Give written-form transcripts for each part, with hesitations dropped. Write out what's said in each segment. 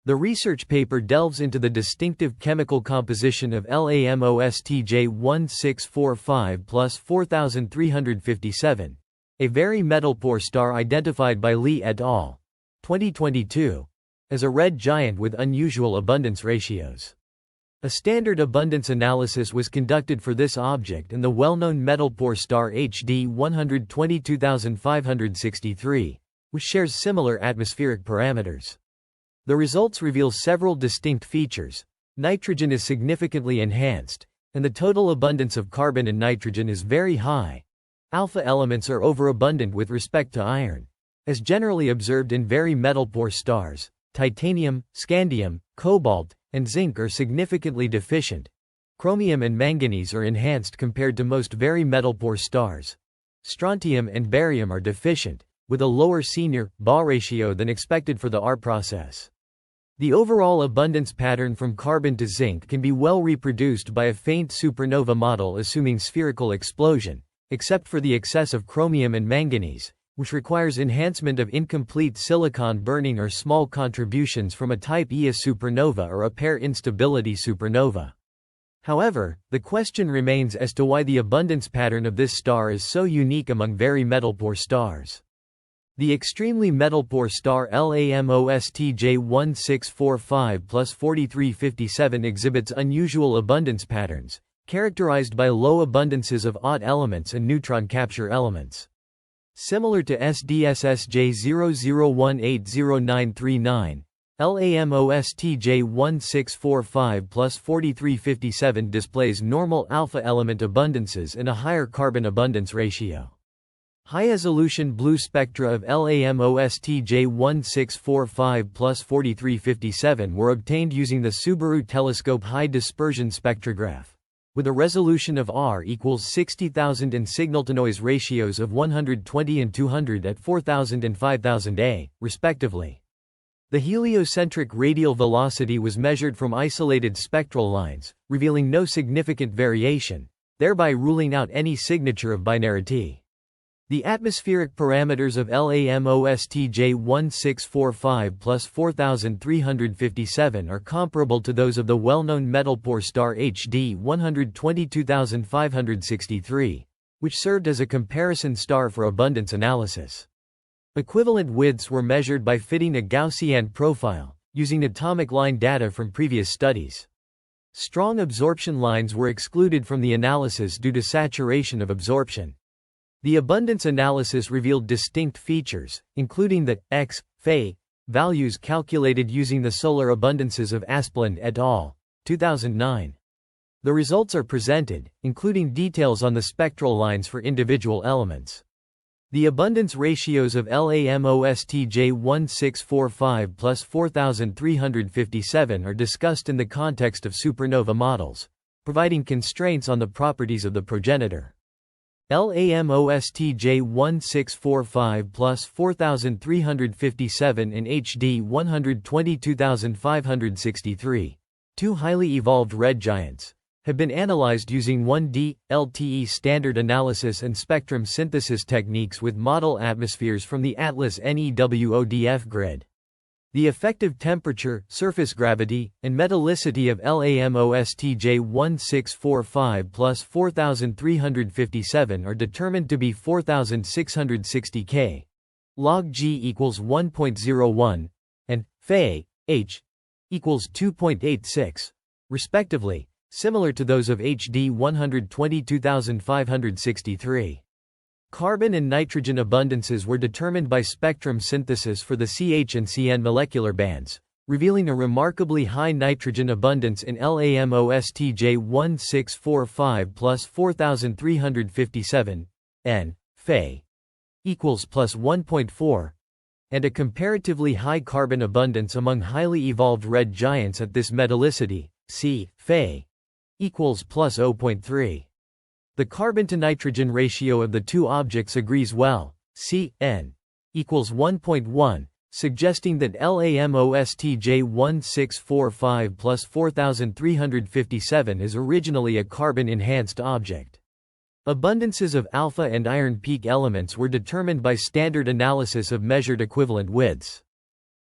The research paper delves into the distinctive chemical composition of LAMOST J1645+4357, a very metal-poor star identified by Li et al. 2022 as a red giant with unusual abundance ratios. A standard abundance analysis was conducted for this object and the well-known metal-poor star HD 122563, which shares similar atmospheric parameters. The results reveal several distinct features. Nitrogen is significantly enhanced, and the total abundance of carbon and nitrogen is very high. Alpha elements are overabundant with respect to iron. As generally observed in very metal-poor stars, titanium, scandium, cobalt, and zinc are significantly deficient. Chromium and manganese are enhanced compared to most very metal-poor stars. Strontium and barium are deficient, with a lower senior Ba ratio than expected for the AR process. The overall abundance pattern from carbon to zinc can be well reproduced by a faint supernova model assuming spherical explosion, except for the excess of chromium and manganese, which requires enhancement of incomplete silicon burning or small contributions from a type Ia supernova or a pair-instability supernova. However, the question remains as to why the abundance pattern of this star is so unique among very metal-poor stars. The extremely metal-poor star LAMOST J1645+4357 exhibits unusual abundance patterns, characterized by low abundances of odd elements and neutron capture elements. Similar to SDSS J00180939, LAMOST J1645+4357 displays normal alpha element abundances and a higher carbon abundance ratio. High-resolution blue spectra of LAMOST J1645+4357 were obtained using the Subaru Telescope High Dispersion Spectrograph, with a resolution of R equals 60,000 and signal-to-noise ratios of 120 and 200 at 4,000 and 5,000 A, respectively. The heliocentric radial velocity was measured from isolated spectral lines, revealing no significant variation, thereby ruling out any signature of binarity. The atmospheric parameters of LAMOST J1645+4357 are comparable to those of the well-known metal-poor star HD 122563, which served as a comparison star for abundance analysis. Equivalent widths were measured by fitting a Gaussian profile, using atomic line data from previous studies. Strong absorption lines were excluded from the analysis due to saturation of absorption. The abundance analysis revealed distinct features, including the X, Phi values calculated using the solar abundances of Asplund et al. 2009. The results are presented, including details on the spectral lines for individual elements. The abundance ratios of LAMOST J1645+4357 are discussed in the context of supernova models, providing constraints on the properties of the progenitor. LAMOST J1645+4357 and HD 122563, two highly evolved red giants, have been analyzed using 1D, LTE standard analysis and spectrum synthesis techniques with model atmospheres from the Atlas NEWODF grid. The effective temperature, surface gravity, and metallicity of LAMOST J1645+4357 are determined to be 4660 K, log G equals 1.01, and Phi H equals 2.86, respectively, similar to those of HD 122563. Carbon and nitrogen abundances were determined by spectrum synthesis for the CH and CN molecular bands, revealing a remarkably high nitrogen abundance in LAMOST J1645+4357, N, Phi equals +1.4, and a comparatively high carbon abundance among highly evolved red giants at this metallicity, C, Phi equals +0.3. The carbon-to-nitrogen ratio of the two objects agrees well, C/N equals 1.1, suggesting that LAMOST J1645+4357 is originally a carbon-enhanced object. Abundances of alpha and iron peak elements were determined by standard analysis of measured equivalent widths.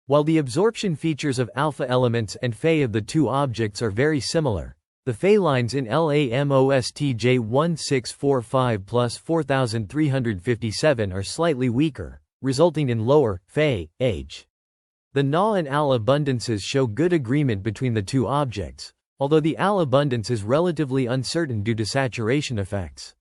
While the absorption features of alpha elements and Fe of the two objects are very similar, the Fe lines in LAMOST J1645 plus 4357 are slightly weaker, resulting in lower Fe age. The Na and Al abundances show good agreement between the two objects, although the Al abundance is relatively uncertain due to saturation effects.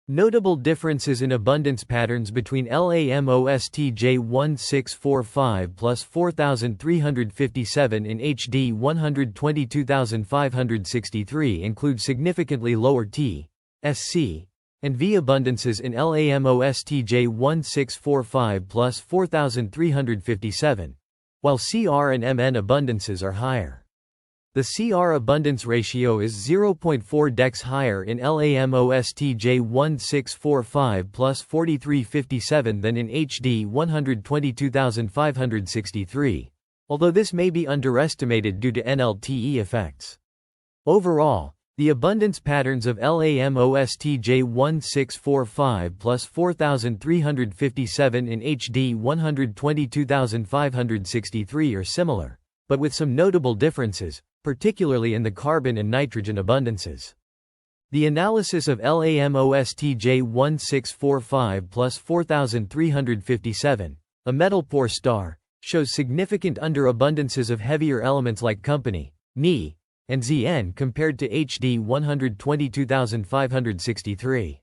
Notable differences in abundance patterns between LAMOST J1645 plus 4357 in HD 122563 include significantly lower T, SC, and V abundances in LAMOST J1645 plus 4357, while CR and MN abundances are higher. The CR abundance ratio is 0.4 dex higher in LAMOST J1645 plus 4357 than in HD 122563, although this may be underestimated due to NLTE effects. Overall, the abundance patterns of LAMOST J1645 plus 4357 in HD 122563 are similar, but with some notable differences, particularly in the carbon and nitrogen abundances. The analysis of LAMOST J1645 plus 4357, a metal poor star, shows significant underabundances of heavier elements like company, Ni, and Zn compared to HD 122563.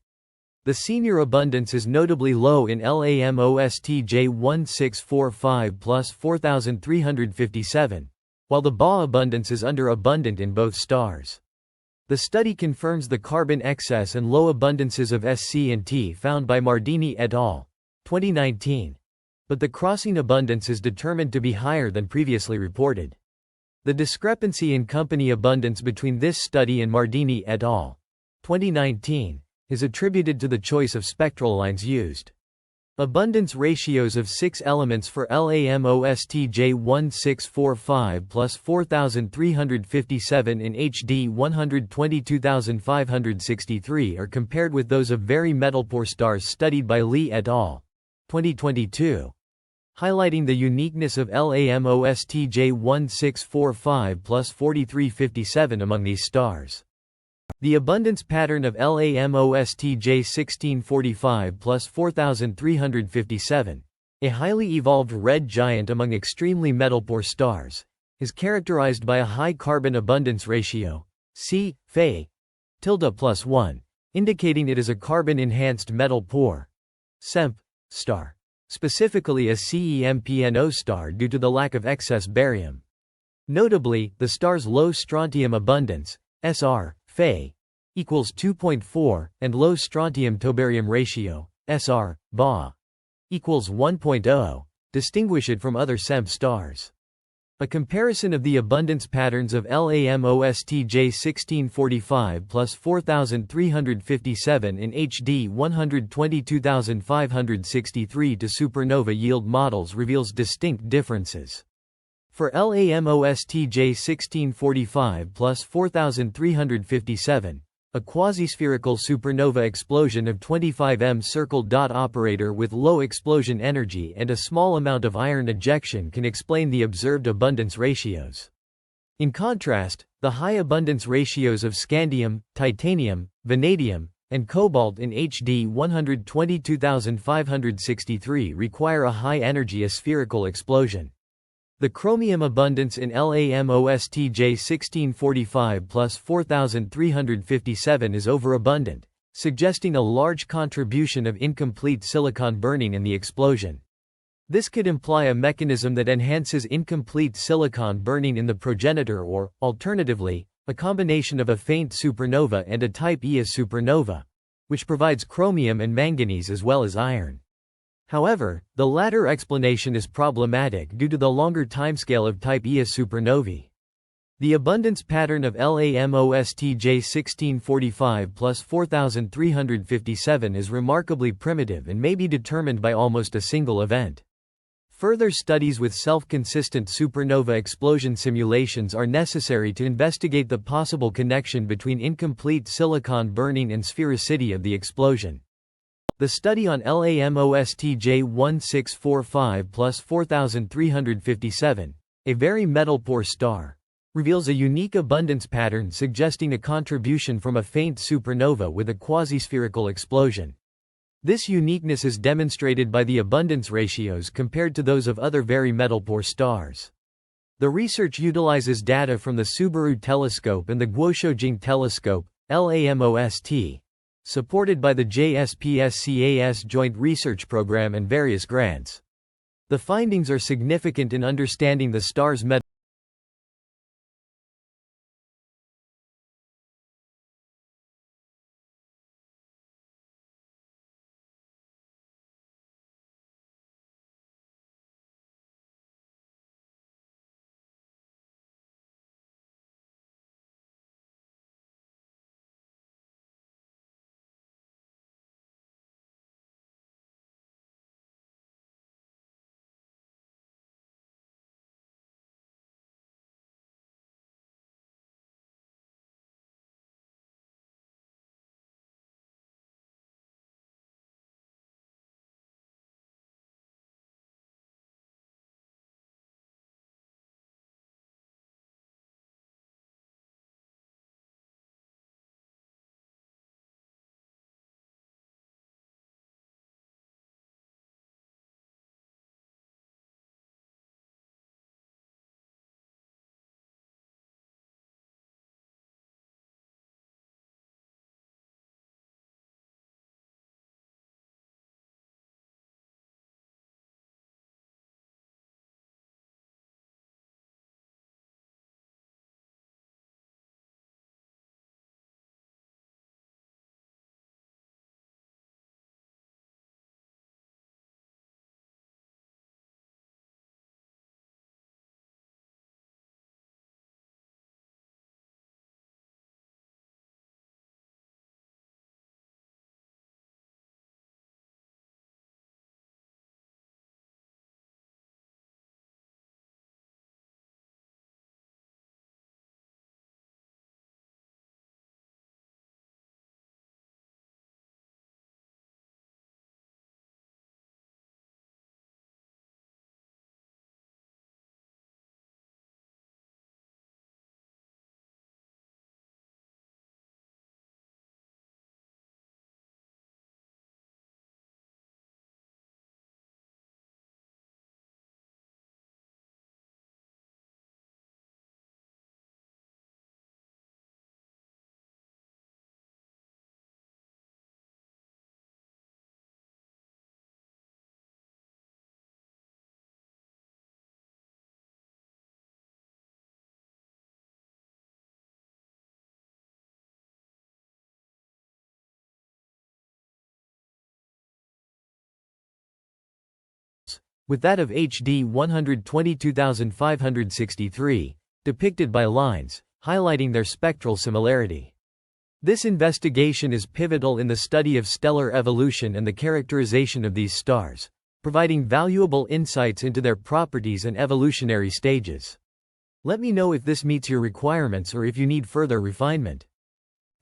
The senior abundance is notably low in LAMOST J1645 plus 4357, while the Ba abundance is underabundant in both stars. The study confirms the carbon excess and low abundances of SC and T found by Mardini et al. 2019. But the crossing abundance is determined to be higher than previously reported. The discrepancy in company abundance between this study and Mardini et al. 2019 is attributed to the choice of spectral lines used. Abundance ratios of 6 elements for LAMOST J1645 plus 4357 in HD 122563 are compared with those of very metal poor stars studied by Li et al. 2022. Highlighting the uniqueness of LAMOST J1645 plus 4357 among these stars. The abundance pattern of LAMOST J1645 plus 4357, a highly evolved red giant among extremely metal poor stars, is characterized by a high carbon abundance ratio, C, Fe, +1, indicating it is a carbon-enhanced metal poor SEMP star, specifically a CEMPNO star due to the lack of excess barium. Notably, the star's low strontium abundance, SR, Fe, equals 2.4, and low strontium-to-barium ratio, SR, Ba, equals 1.0, distinguish it from other SEMP stars. A comparison of the abundance patterns of LAMOST J1645 plus 4357 in HD 122563 to supernova yield models reveals distinct differences. For LAMOST J1645 plus 4357, a quasi-spherical supernova explosion of 25 m circle dot operator with low explosion energy and a small amount of iron ejection can explain the observed abundance ratios. In contrast, the high abundance ratios of scandium, titanium, vanadium, and cobalt in HD 122563 require a high-energy aspherical explosion. The chromium abundance in LAMOST J1645 plus 4357 is overabundant, suggesting a large contribution of incomplete silicon burning in the explosion. This could imply a mechanism that enhances incomplete silicon burning in the progenitor or, alternatively, a combination of a faint supernova and a type Ia supernova, which provides chromium and manganese as well as iron. However, the latter explanation is problematic due to the longer timescale of type Ia supernovae. The abundance pattern of LAMOST J1645 plus 4357 is remarkably primitive and may be determined by almost a single event. Further studies with self-consistent supernova explosion simulations are necessary to investigate the possible connection between incomplete silicon burning and sphericity of the explosion. The study on LAMOST J1645+4357, a very metal-poor star, reveals a unique abundance pattern suggesting a contribution from a faint supernova with a quasi-spherical explosion. This uniqueness is demonstrated by the abundance ratios compared to those of other very metal-poor stars. The research utilizes data from the Subaru telescope and the Guoshojing telescope, LAMOST, supported by the JSPSCAS Joint Research Program and various grants. The findings are significant in understanding the star's metal. With that of HD 122563, depicted by lines, highlighting their spectral similarity. This investigation is pivotal in the study of stellar evolution and the characterization of these stars, providing valuable insights into their properties and evolutionary stages. Let me know if this meets your requirements or if you need further refinement.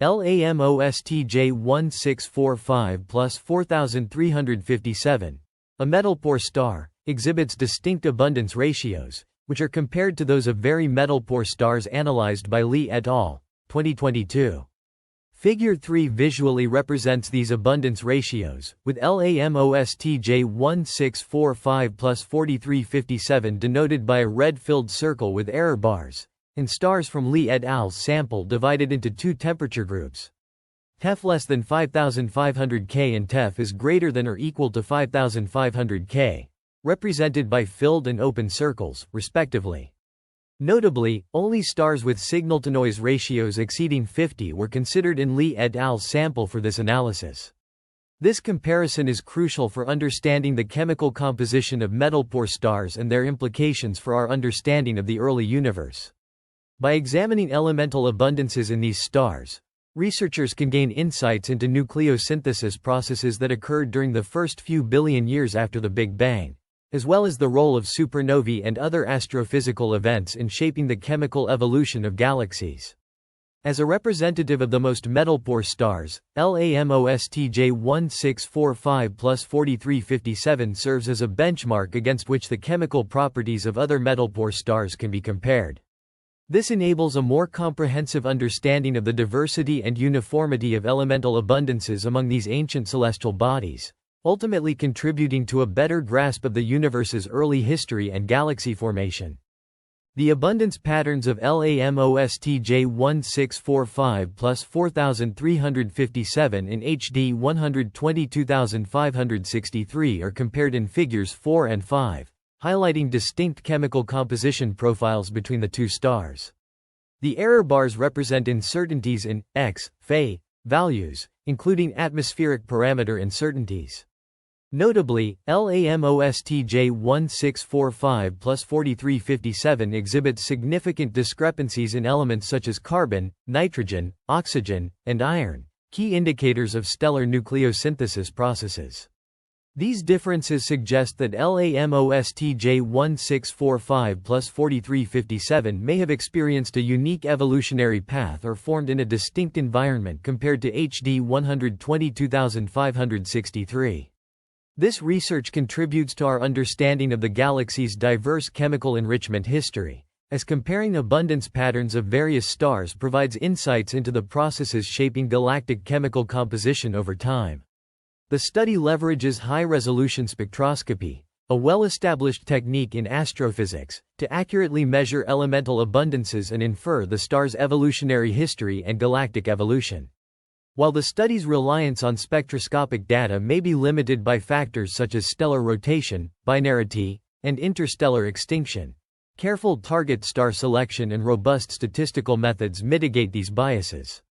LAMOST J1645+4357, a metal-poor star, exhibits distinct abundance ratios, which are compared to those of very metal-poor stars analyzed by Li et al., 2022. Figure 3 visually represents these abundance ratios, with LAMOST J1645+4357 denoted by a red-filled circle with error bars, and stars from Li et al.'s sample divided into two temperature groups. TEF less than 5500 K and TEF is greater than or equal to 5500 K, represented by filled and open circles, respectively. Notably, only stars with signal-to-noise ratios exceeding 50 were considered in Li et al.'s sample for this analysis. This comparison is crucial for understanding the chemical composition of metal-poor stars and their implications for our understanding of the early universe. By examining elemental abundances in these stars, researchers can gain insights into nucleosynthesis processes that occurred during the first few billion years after the Big Bang, as well as the role of supernovae and other astrophysical events in shaping the chemical evolution of galaxies. As a representative of the most metal-poor stars, LAMOST J1645+4357 serves as a benchmark against which the chemical properties of other metal-poor stars can be compared. This enables a more comprehensive understanding of the diversity and uniformity of elemental abundances among these ancient celestial bodies, ultimately contributing to a better grasp of the universe's early history and galaxy formation. The abundance patterns of LAMOST J1645+4357 in HD 122563 are compared in figures 4 and 5, highlighting distinct chemical composition profiles between the two stars. The error bars represent uncertainties in X, Phi values, including atmospheric parameter uncertainties. Notably, LAMOST J1645+4357 exhibits significant discrepancies in elements such as carbon, nitrogen, oxygen, and iron, key indicators of stellar nucleosynthesis processes. These differences suggest that LAMOST J1645+4357 may have experienced a unique evolutionary path or formed in a distinct environment compared to HD 122563. This research contributes to our understanding of the galaxy's diverse chemical enrichment history, as comparing abundance patterns of various stars provides insights into the processes shaping galactic chemical composition over time. The study leverages high-resolution spectroscopy, a well-established technique in astrophysics, to accurately measure elemental abundances and infer the star's evolutionary history and galactic evolution. While the study's reliance on spectroscopic data may be limited by factors such as stellar rotation, binarity, and interstellar extinction, careful target star selection and robust statistical methods mitigate these biases.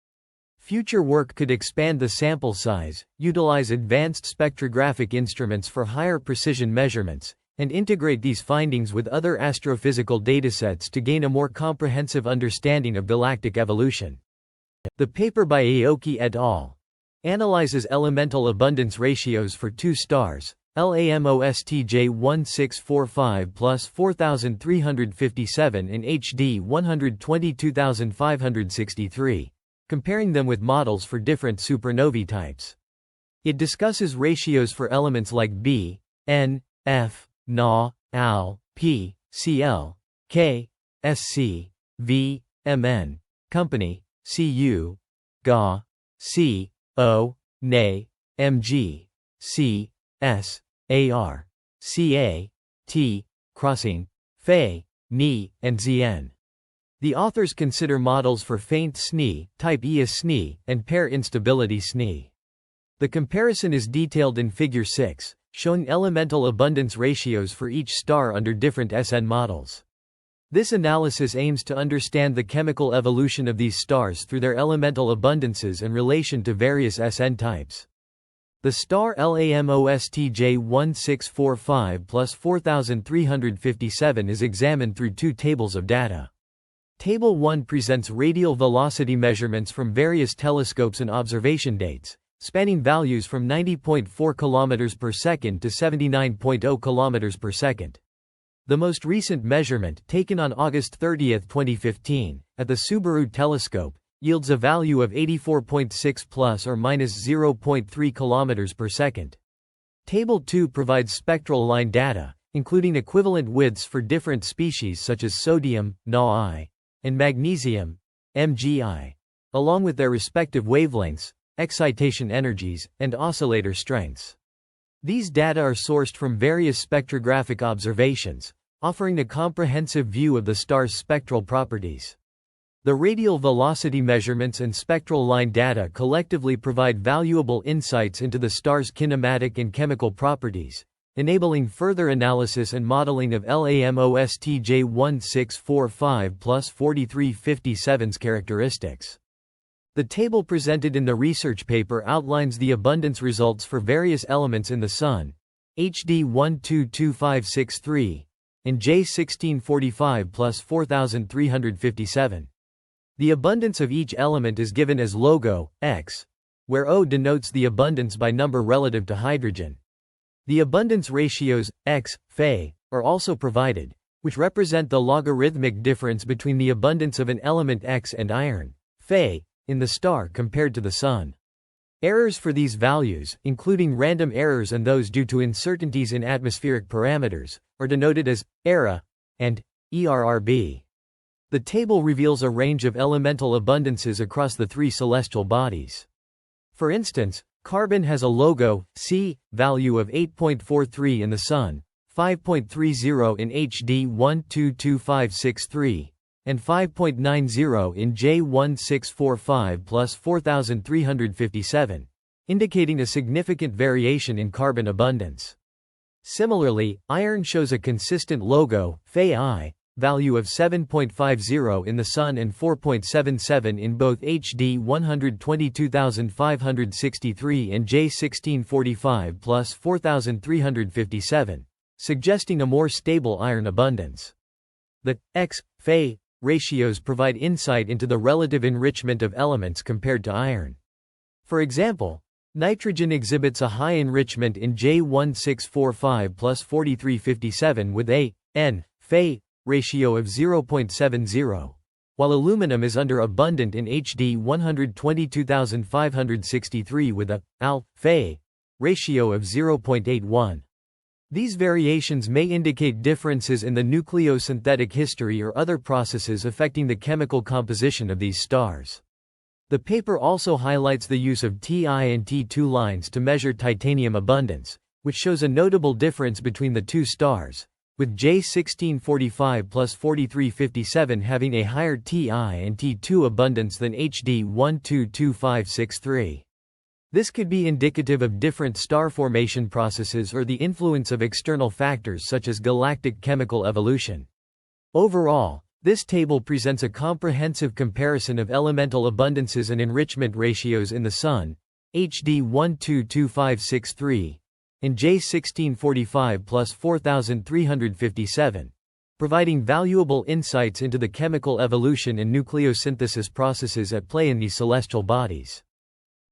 Future work could expand the sample size, utilize advanced spectrographic instruments for higher precision measurements, and integrate these findings with other astrophysical datasets to gain a more comprehensive understanding of galactic evolution. The paper by Aoki et al. Analyzes elemental abundance ratios for two stars, LAMOST J1645+4357 in HD 122563, comparing them with models for different supernovae types. It discusses ratios for elements like B, N, F, Na, Al, P, Cl, K, Sc, V, Mn, company, Cu, Ga, C, O, Ne, Mg, C, S, Ar, Ca, T, crossing, Fe, Ni, and Zn. The authors consider models for faint SNE, type Ia SNE, and pair-instability SNE. The comparison is detailed in Figure 6, showing elemental abundance ratios for each star under different SN models. This analysis aims to understand the chemical evolution of these stars through their elemental abundances and relation to various SN types. The star LAMOST J1645+4357 is examined through two tables of data. Table 1 presents radial velocity measurements from various telescopes and observation dates, spanning values from 90.4 km per second to 79.0 km per second. The most recent measurement, taken on August 30, 2015, at the Subaru telescope, yields a value of 84.6 plus or minus 0.3 km per second. Table 2 provides spectral line data, including equivalent widths for different species such as sodium, Na, and magnesium, Mgi, along with their respective wavelengths, excitation energies, and oscillator strengths. These data are sourced from various spectrographic observations, offering a comprehensive view of the star's spectral properties. The radial velocity measurements and spectral line data collectively provide valuable insights into the star's kinematic and chemical properties, enabling further analysis and modeling of LAMOST J1645+4357's characteristics. The table presented in the research paper outlines the abundance results for various elements in the Sun, HD 122563, and J1645+4357. The abundance of each element is given as logo, X, where O denotes the abundance by number relative to hydrogen. The abundance ratios, X, Phi, are also provided, which represent the logarithmic difference between the abundance of an element X and iron, Fe, in the star compared to the Sun. Errors for these values, including random errors and those due to uncertainties in atmospheric parameters, are denoted as ERA and ERRB. The table reveals a range of elemental abundances across the three celestial bodies. For instance, carbon has a LOGO, C, value of 8.43 in the Sun, 5.30 in HD 122563, and 5.90 in J1645 plus 4357, indicating a significant variation in carbon abundance. Similarly, iron shows a consistent LOGO, Fe, value of 7.50 in the Sun and 4.77 in both HD 122563 and J1645 plus 4357, suggesting a more stable iron abundance. The X-Fe ratios provide insight into the relative enrichment of elements compared to iron. For example, nitrogen exhibits a high enrichment in J1645 plus 4357 with a N-Fe ratio of 0.70, while aluminum is underabundant in HD 122563 with a Al-Fe ratio of 0.81. These variations may indicate differences in the nucleosynthetic history or other processes affecting the chemical composition of these stars. The paper also highlights the use of Ti and T2 lines to measure titanium abundance, which shows a notable difference between the two stars, with J1645 plus 4357 having a higher Ti and T2 abundance than HD 122563. This could be indicative of different star formation processes or the influence of external factors such as galactic chemical evolution. Overall, this table presents a comprehensive comparison of elemental abundances and enrichment ratios in the Sun, HD 122563, and J1645 plus 4357, providing valuable insights into the chemical evolution and nucleosynthesis processes at play in these celestial bodies.